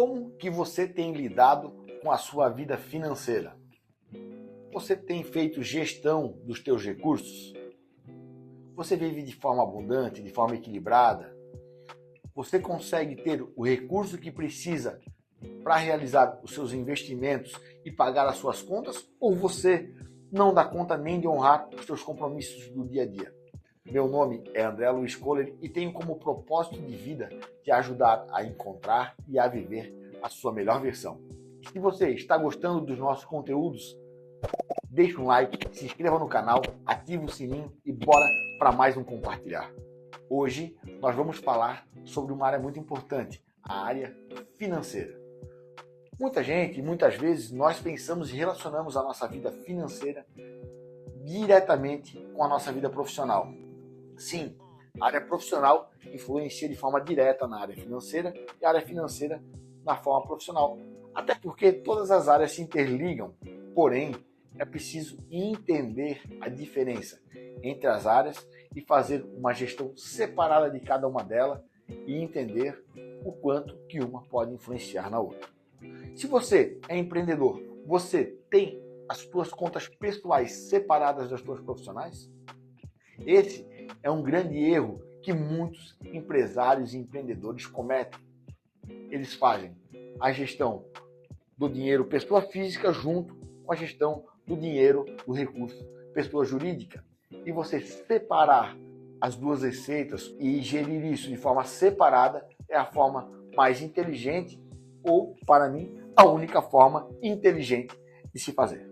Como que você tem lidado com a sua vida financeira? Você tem feito gestão dos teus recursos? Você vive de forma abundante, de forma equilibrada? Você consegue ter o recurso que precisa para realizar os seus investimentos e pagar as suas contas? Ou você não dá conta nem de honrar os seus compromissos do dia a dia? Meu nome é André Luiz Kohler e tenho como propósito de vida te ajudar a encontrar e a viver a sua melhor versão. E se você está gostando dos nossos conteúdos, deixe um like, se inscreva no canal, ative o sininho e bora para mais um compartilhar. Hoje nós vamos falar sobre uma área muito importante, a área financeira. Muita gente, muitas vezes, nós pensamos e relacionamos a nossa vida financeira diretamente com a nossa vida profissional. Sim, a área profissional influencia de forma direta na área financeira e a área financeira na forma profissional. Até porque todas as áreas se interligam, porém, é preciso entender a diferença entre as áreas e fazer uma gestão separada de cada uma delas e entender o quanto que uma pode influenciar na outra. Se você é empreendedor, você tem as suas contas pessoais separadas das suas profissionais? Esse é um grande erro que muitos empresários e empreendedores cometem. Eles fazem a gestão do dinheiro pessoa física junto com a gestão do dinheiro do recurso pessoa jurídica. E você separar as duas receitas e gerir isso de forma separada é a forma mais inteligente ou, para mim, a única forma inteligente de se fazer.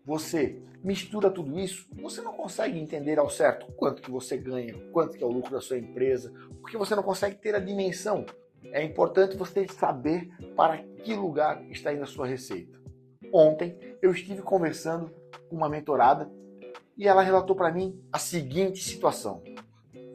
Você mistura tudo isso, você não consegue entender ao certo quanto que você ganha, quanto que é o lucro da sua empresa, porque você não consegue ter a dimensão. É importante você saber para que lugar está indo a sua receita. Ontem eu estive conversando com uma mentorada e ela relatou para mim a seguinte situação.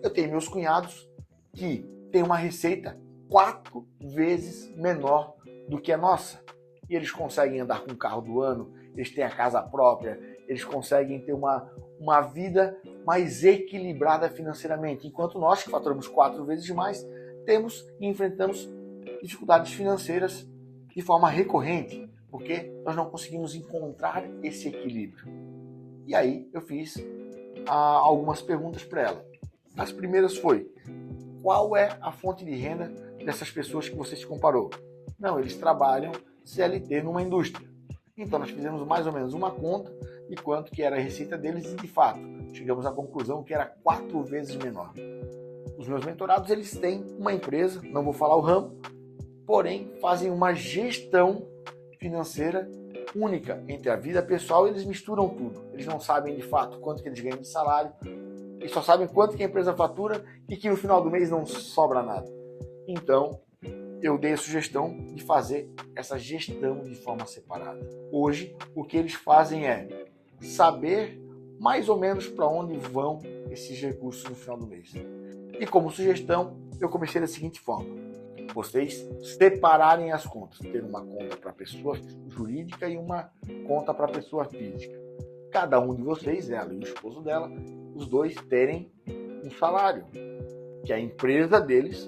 Eu tenho meus cunhados que têm uma receita 4 vezes menor do que a nossa. E eles conseguem andar com o carro do ano, eles têm a casa própria, eles conseguem ter uma vida mais equilibrada financeiramente. Enquanto nós, que faturamos 4 vezes mais, temos e enfrentamos dificuldades financeiras de forma recorrente, porque nós não conseguimos encontrar esse equilíbrio. E aí eu fiz algumas perguntas para ela. As primeiras foi, qual é a fonte de renda dessas pessoas que você se comparou? Não, eles trabalham CLT numa indústria. Então nós fizemos mais ou menos uma conta de quanto que era a receita deles e de fato chegamos à conclusão que era 4 vezes menor. Os meus mentorados, eles têm uma empresa, não vou falar o ramo, porém fazem uma gestão financeira única entre a vida pessoal e eles misturam tudo. Eles não sabem de fato quanto que eles ganham de salário, eles só sabem quanto que a empresa fatura e que no final do mês não sobra nada. Então, eu dei a sugestão de fazer essa gestão de forma separada. Hoje, o que eles fazem é saber mais ou menos para onde vão esses recursos no final do mês. E como sugestão, eu comecei da seguinte forma. Vocês separarem as contas. Ter uma conta para pessoa jurídica e uma conta para pessoa física. Cada um de vocês, ela e o esposo dela, os dois terem um salário. Que a empresa deles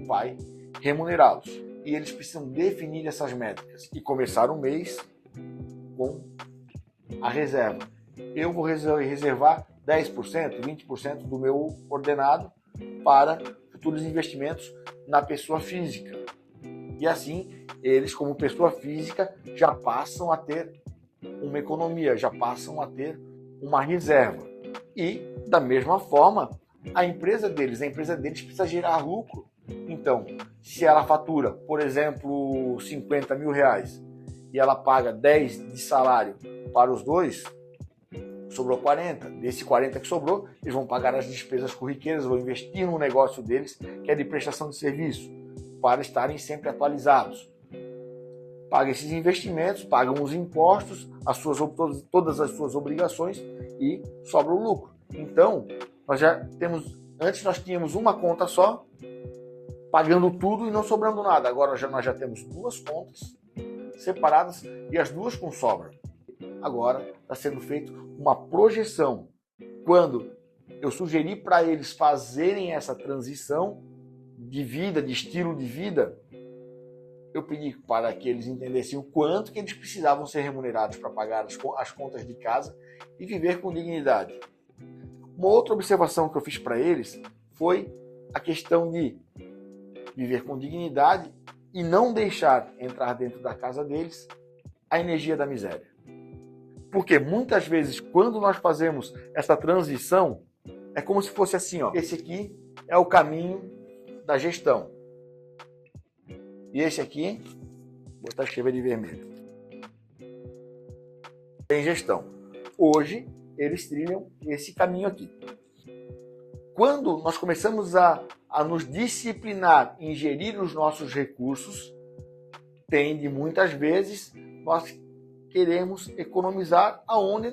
vai remunerá-los. E eles precisam definir essas métricas e começar o mês com a reserva. Eu vou reservar 10%, 20% do meu ordenado para futuros investimentos na pessoa física. E assim, eles como pessoa física já passam a ter uma economia, já passam a ter uma reserva. E, da mesma forma, a empresa deles precisa gerar lucro. Então, se ela fatura, por exemplo, 50 mil reais e ela paga 10 de salário para os dois, sobrou 40. Desse 40 que sobrou, eles vão pagar as despesas corriqueiras, vão investir no negócio deles, que é de prestação de serviço, para estarem sempre atualizados. Pagam esses investimentos, pagam os impostos, todas as suas obrigações e sobra o lucro. Então, antes nós tínhamos uma conta só, pagando tudo e não sobrando nada. Agora nós já temos 2 contas separadas e as 2 com sobra. Agora está sendo feita uma projeção. Quando eu sugeri para eles fazerem essa transição de vida, de estilo de vida, eu pedi para que eles entendessem o quanto que eles precisavam ser remunerados para pagar as contas de casa e viver com dignidade. Uma outra observação que eu fiz para eles foi a questão de viver com dignidade e não deixar entrar dentro da casa deles a energia da miséria. Porque muitas vezes, quando nós fazemos essa transição, é como se fosse assim, ó. Esse aqui é o caminho da gestão. E esse aqui, vou botar escrever de vermelho. Tem gestão. Hoje, eles trilham esse caminho aqui. Quando nós começamos a nos disciplinar em gerir os nossos recursos, tende muitas vezes nós queremos economizar aonde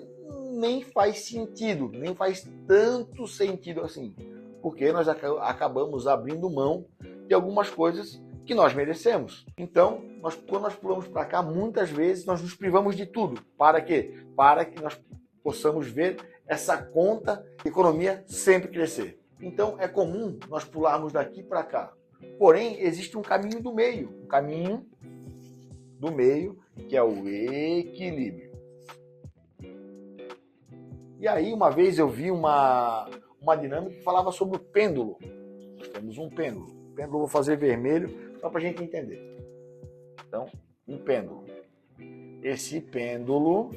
nem faz sentido, nem faz tanto sentido assim, porque nós acabamos abrindo mão de algumas coisas que nós merecemos. Então, quando nós pulamos para cá, muitas vezes nós nos privamos de tudo. Para quê? Para que nós possamos ver essa conta de economia sempre crescer. Então, é comum nós pularmos daqui para cá. Porém, existe um caminho do meio. Um caminho do meio, que é o equilíbrio. E aí, uma vez eu vi uma dinâmica que falava sobre o pêndulo. Nós temos um pêndulo. O pêndulo eu vou fazer vermelho, só para a gente entender. Então, um pêndulo. Esse pêndulo,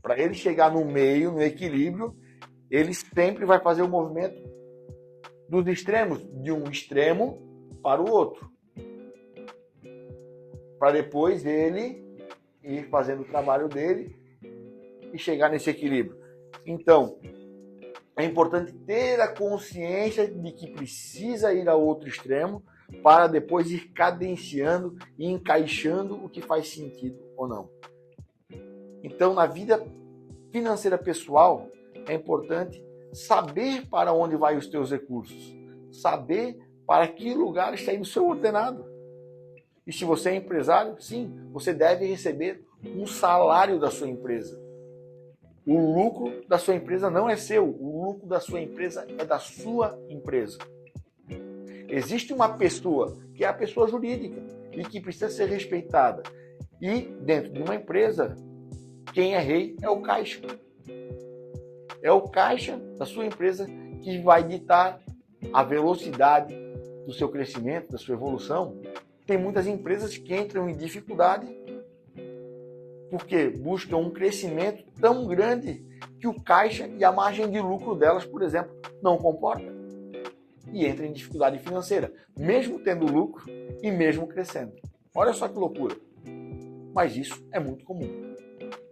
para ele chegar no meio, no equilíbrio, ele sempre vai fazer o movimento dos extremos, de um extremo para o outro. Para depois ele ir fazendo o trabalho dele e chegar nesse equilíbrio. Então, é importante ter a consciência de que precisa ir a outro extremo para depois ir cadenciando e encaixando o que faz sentido ou não. Então, na vida financeira pessoal, é importante saber para onde vai os teus recursos, saber para que lugar está indo o seu ordenado. E se você é empresário, sim, você deve receber um salário da sua empresa. O lucro da sua empresa não é seu, o lucro da sua empresa é da sua empresa. Existe uma pessoa que é a pessoa jurídica e que precisa ser respeitada. E dentro de uma empresa, quem é rei é o caixa. É o caixa da sua empresa que vai ditar a velocidade do seu crescimento, da sua evolução. Tem muitas empresas que entram em dificuldade porque buscam um crescimento tão grande que o caixa e a margem de lucro delas, por exemplo, não comporta. E entram em dificuldade financeira, mesmo tendo lucro e mesmo crescendo. Olha só que loucura. Mas isso é muito comum.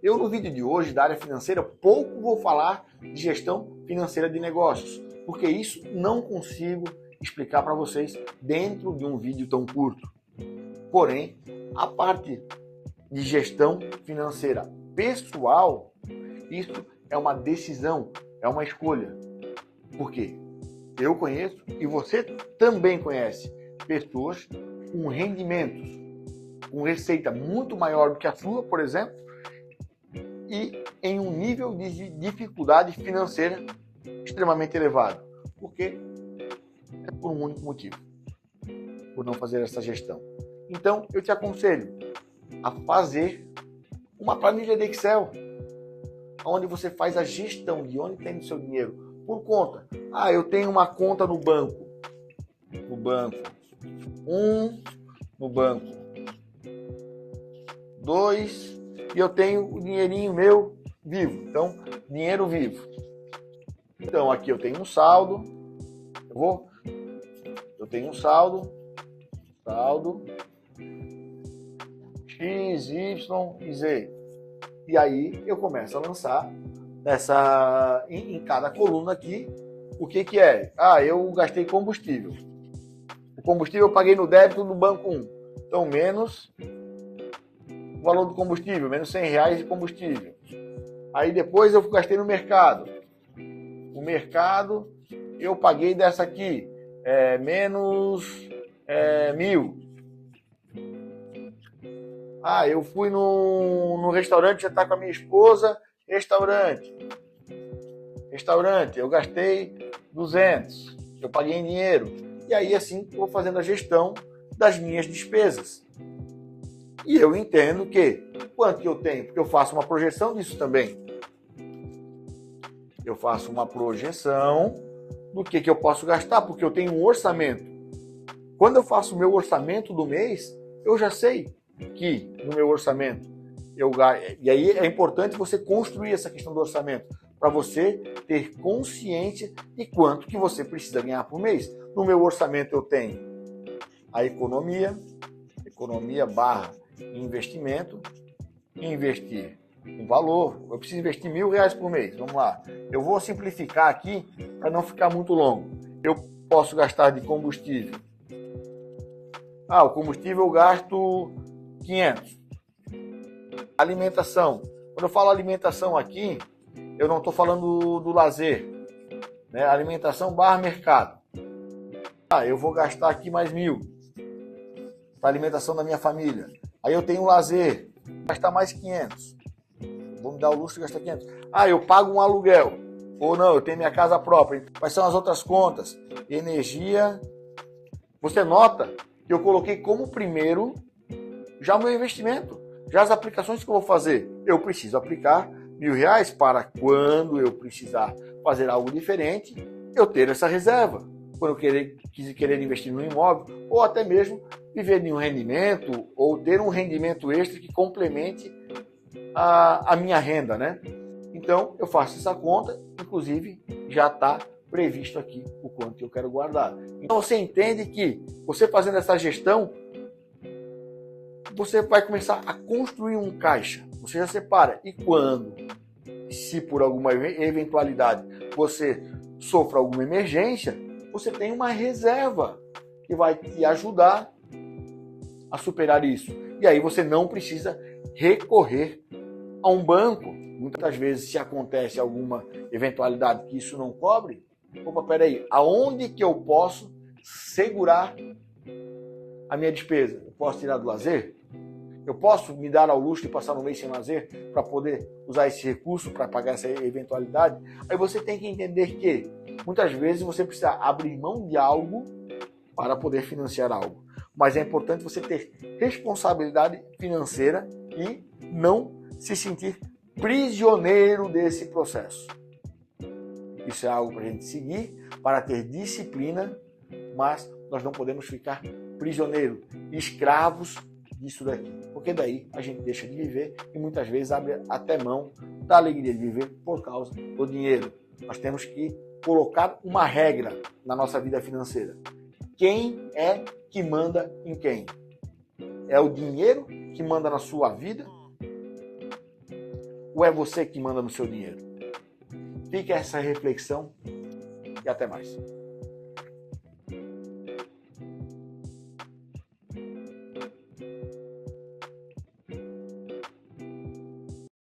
Eu, no vídeo de hoje, da área financeira, pouco vou falar de gestão financeira de negócios, porque isso não consigo explicar para vocês dentro de um vídeo tão curto. Porém, a parte de gestão financeira pessoal, isso é uma decisão, é uma escolha. Por quê? Eu conheço e você também conhece pessoas com rendimentos, com receita muito maior do que a sua, por exemplo, e em um nível de dificuldade financeira extremamente elevado. Por quê? É por um único motivo. Por não fazer essa gestão. Então, eu te aconselho a fazer uma planilha de Excel, onde você faz a gestão de onde tem o seu dinheiro por conta. Ah, eu tenho uma conta no banco. No banco 1, no banco 2, e eu tenho o dinheirinho meu vivo. Então, dinheiro vivo. Então, aqui eu tenho um saldo. Eu tenho um saldo X, Y e Z. E aí eu começo a lançar em cada coluna aqui o que é. Ah, eu gastei combustível. O combustível eu paguei no débito do banco 1. Então, menos o valor do combustível, menos R$100 de combustível. Aí depois eu gastei no mercado. O mercado eu paguei dessa aqui, menos 1.000. Ah, eu fui no restaurante jantar com a minha esposa, restaurante Restaurante, eu gastei 200, eu paguei em dinheiro. E aí assim eu vou fazendo a gestão das minhas despesas. E eu entendo que quanto que eu tenho, porque eu faço uma projeção disso também. Eu faço uma projeção do que eu posso gastar, porque eu tenho um orçamento. Quando eu faço o meu orçamento do mês, eu já sei que no meu orçamento eu gasto. E aí é importante você construir essa questão do orçamento, para você ter consciência de quanto que você precisa ganhar por mês. No meu orçamento eu tenho a economia barra investimento, investir um valor, eu preciso investir R$1.000 por mês, vamos lá. Eu vou simplificar aqui para não ficar muito longo. Eu posso gastar de combustível. O combustível eu gasto 500. Alimentação. Quando eu falo alimentação aqui, eu não estou falando do lazer, né? Alimentação barra mercado. Eu vou gastar aqui mais 1.000 para alimentação da minha família. Aí eu tenho lazer, vou gastar mais 500. Vou me dar o luxo de gastar 500. Eu pago um aluguel. Ou não, eu tenho minha casa própria. Quais são as outras contas? Energia. Você nota que eu coloquei como primeiro já o meu investimento. Já as aplicações que eu vou fazer. Eu preciso aplicar R$1.000 para quando eu precisar fazer algo diferente, eu ter essa reserva. Quando eu querer investir no imóvel, ou até mesmo viver de um rendimento, ou ter um rendimento extra que complemente a minha renda, né? Então, eu faço essa conta, inclusive já está previsto aqui o quanto eu quero guardar. Então, você entende que você fazendo essa gestão, você vai começar a construir um caixa. Você já separa. E quando, se por alguma eventualidade você sofra alguma emergência, você tem uma reserva que vai te ajudar a superar isso. E aí você não precisa recorrer a um banco. Muitas vezes, se acontece alguma eventualidade que isso não cobre, peraí, aonde que eu posso segurar a minha despesa? Eu posso tirar do lazer? Eu posso me dar ao luxo de passar um mês sem lazer para poder usar esse recurso para pagar essa eventualidade? Aí você tem que entender que muitas vezes você precisa abrir mão de algo para poder financiar algo. Mas é importante você ter responsabilidade financeira e não se sentir prisioneiro desse processo. Isso é algo para a gente seguir, para ter disciplina, mas nós não podemos ficar prisioneiros, escravos disso daqui. Porque daí a gente deixa de viver e muitas vezes abre até mão da alegria de viver por causa do dinheiro. Nós temos que colocar uma regra na nossa vida financeira. Quem é que manda em quem? É o dinheiro que manda na sua vida? Ou é você que manda no seu dinheiro? Fica essa reflexão e até mais.